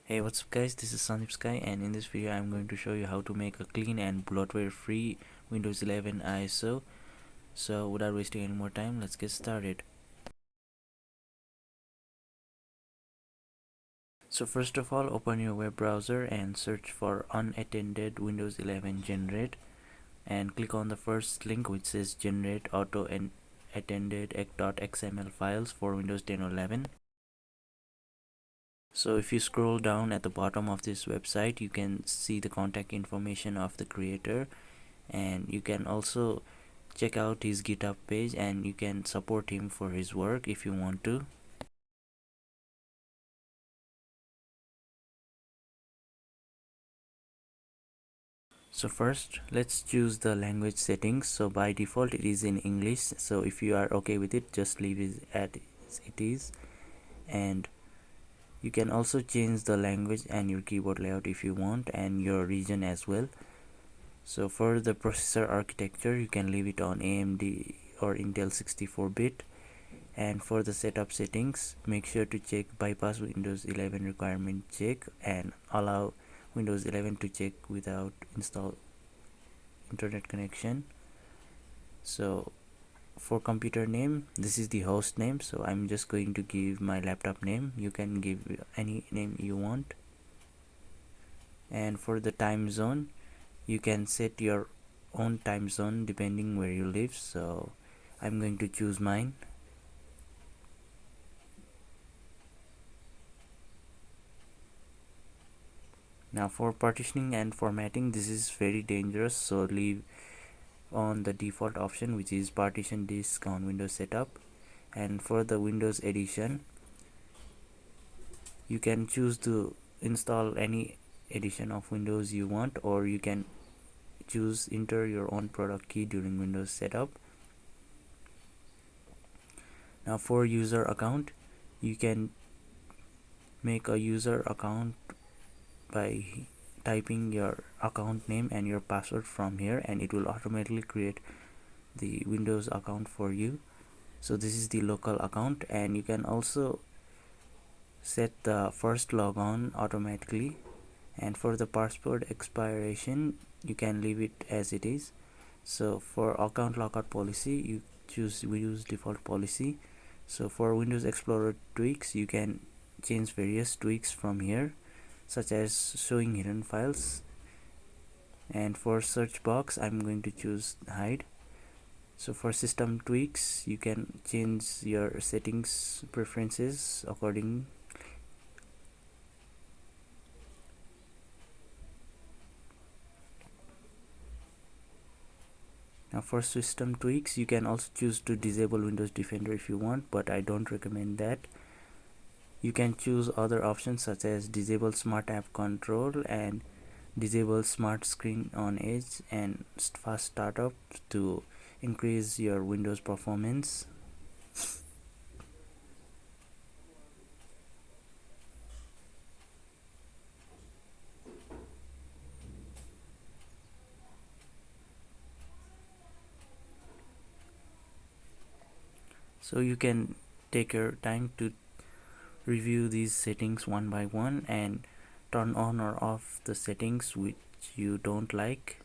Hey, what's up guys, this is Sandeep Sky, and in this video I'm going to show you how to make a clean and bloatware free Windows 11 ISO. So without wasting any more time, let's get started. So first of all, open your web browser and search for unattended Windows 11 generate, and click on the first link which says generate auto and attended .xml files for Windows 10 or 11. So if you scroll down at the bottom of this website, you can see the contact information of the creator, and you can also check out his GitHub page and you can support him for his work if you want to. So first let's choose the language settings. So by default it is in English, so if you are okay with it, just leave it as it is. And you can also change the language and your keyboard layout if you want, and your region as well. So for the processor architecture, you can leave it on AMD or Intel 64-bit. And for the setup settings, make sure to check bypass Windows 11 requirement check and allow Windows 11 to check without install internet connection. So for computer name, this is the host name, so I'm just going to give my laptop name. You can give any name you want. And for the time zone, you can set your own time zone depending where you live, so I'm going to choose mine. Now for partitioning and formatting, this is very dangerous, so leave on the default option, which is partition disk on Windows setup. And for the Windows edition, you can choose to install any edition of Windows you want, or you can choose enter your own product key during Windows setup. Now for user account, you can make a user account by typing your account name and your password from here, and it will automatically create the Windows account for you. So this is the local account, and you can also set the first logon automatically. And for the password expiration, you can leave it as it is. So for account lockout policy, you choose use default policy. So for Windows Explorer tweaks, you can change various tweaks from here, such as showing hidden files. And for search box, I'm going to choose hide. So for system tweaks, you can change your settings preferences according. Now for system tweaks, you can also choose to disable Windows Defender if you want, but I don't recommend that. You can choose other options such as disable smart app control and disable smart screen on edge and fast startup to increase your Windows performance. So you can take your time to review these settings one by one and turn on or off the settings which you don't like.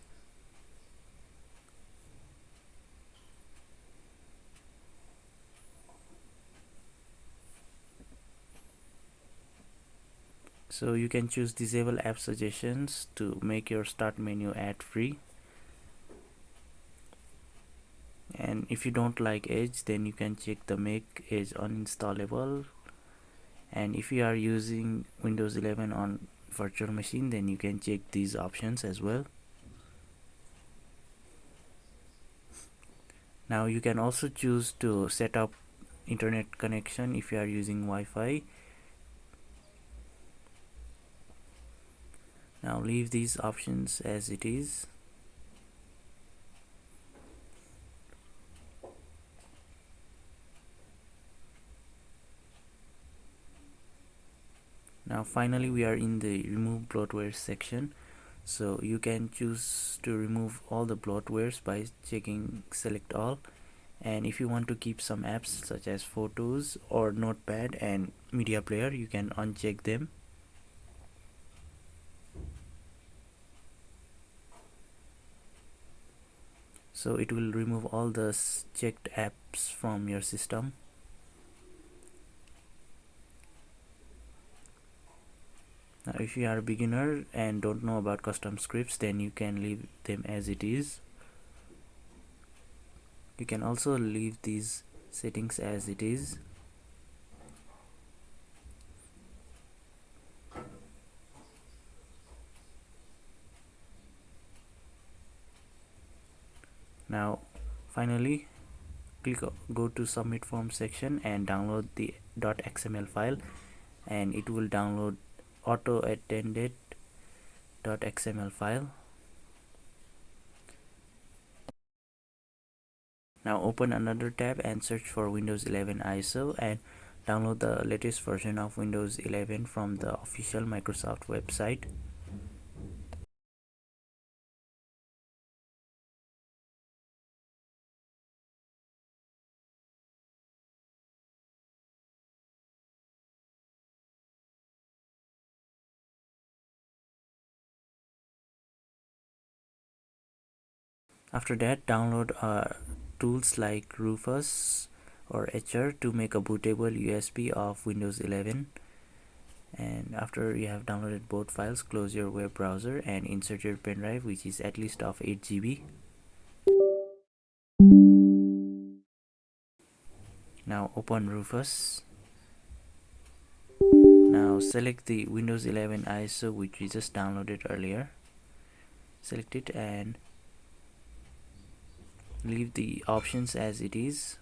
So you can choose disable app suggestions to make your start menu ad free. And if you don't like Edge, then you can check the make Edge uninstallable. And if you are using Windows 11 on virtual machine, then you can check these options as well. Now you can also choose to set up internet connection if you are using Wi-Fi. Now leave these options as it is. Now finally we are in the remove bloatware section. So you can choose to remove all the bloatwares by checking select all, and if you want to keep some apps such as photos or notepad and media player, you can uncheck them. so it will remove all the checked apps from your system. Now if you are a beginner and don't know about custom scripts, then you can leave them as it is. You can also leave these settings as it is. Now finally go to submit form section and download the .xml file, and it will download auto attended .xml file. Now open another tab and search for Windows 11 ISO and download the latest version of Windows 11 from the official Microsoft website. After that, download tools like Rufus or Etcher to make a bootable USB of Windows 11. And after you have downloaded both files, close your web browser and insert your pen drive, which is at least of 8 GB. Now open Rufus. Now select the Windows 11 ISO which we just downloaded earlier. Select it and leave the options as it is,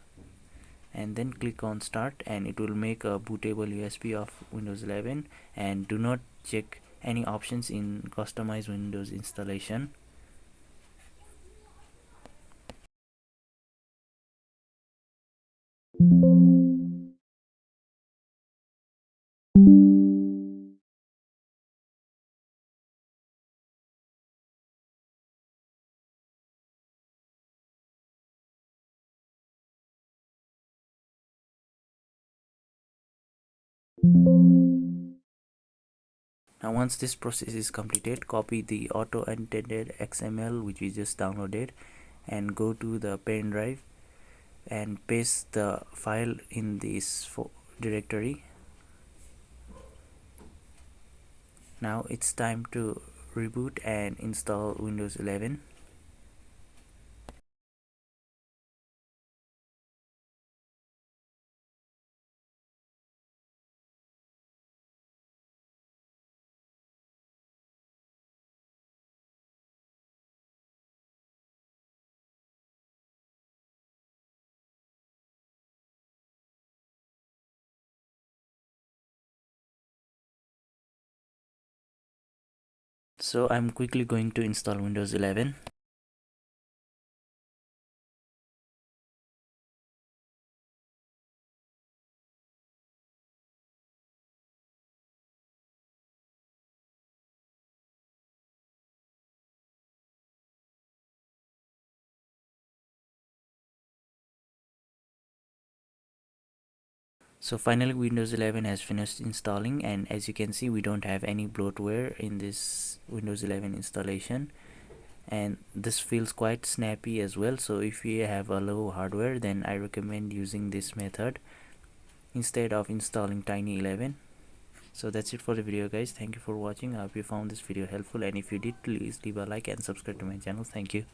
and then click on start, and it will make a bootable USB of Windows 11. And do not check any options in customize Windows installation. Now once this process is completed, copy the auto attended XML which we just downloaded and go to the pen drive and paste the file in this directory. Now it's time to reboot and install Windows 11. So I'm quickly going to install Windows 11. So finally Windows 11 has finished installing, and as you can see, we don't have any bloatware in this Windows 11 installation, and this feels quite snappy as well. So if you have a low hardware, then I recommend using this method instead of installing Tiny 11. So that's it for the video, guys. Thank you for watching. I hope you found this video helpful, and if you did, please leave a like and subscribe to my channel. Thank you.